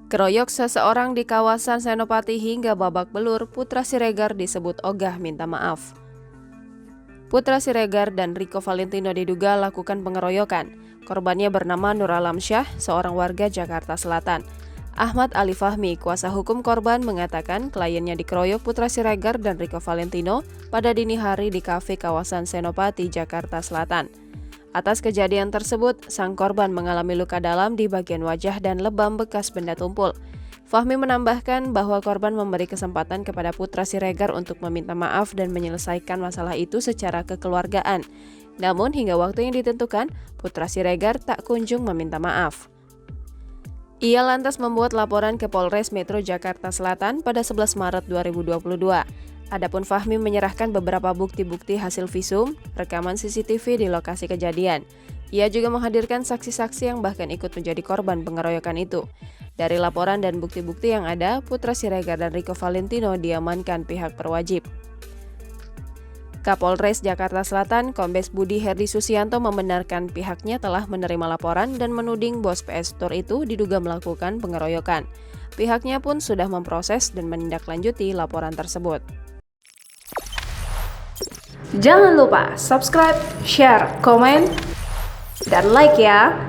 Keroyok seseorang di kawasan Senopati hingga babak belur, Putra Siregar disebut ogah minta maaf. Putra Siregar dan Rico Valentino diduga lakukan pengeroyokan. Korbannya bernama Nur Alamsyah, seorang warga Jakarta Selatan. Ahmad Ali Fahmi, kuasa hukum korban, mengatakan kliennya dikeroyok Putra Siregar dan Rico Valentino pada dini hari di kafe kawasan Senopati, Jakarta Selatan. Atas kejadian tersebut, sang korban mengalami luka dalam di bagian wajah dan lebam bekas benda tumpul. Fahmi menambahkan bahwa korban memberi kesempatan kepada Putra Siregar untuk meminta maaf dan menyelesaikan masalah itu secara kekeluargaan. Namun hingga waktu yang ditentukan, Putra Siregar tak kunjung meminta maaf. Ia lantas membuat laporan ke Polres Metro Jakarta Selatan pada 11 Maret 2022. Adapun Fahmi menyerahkan beberapa bukti-bukti hasil visum, rekaman CCTV di lokasi kejadian. Ia juga menghadirkan saksi-saksi yang bahkan ikut menjadi korban pengeroyokan itu. Dari laporan dan bukti-bukti yang ada, Putra Siregar dan Rico Valentino diamankan pihak berwajib. Kapolres Jakarta Selatan, Kombes Budi Herdi Susianto membenarkan pihaknya telah menerima laporan dan menuding bos PS Tour itu diduga melakukan pengeroyokan. Pihaknya pun sudah memproses dan menindaklanjuti laporan tersebut. Jangan lupa subscribe, share, komen, dan like ya!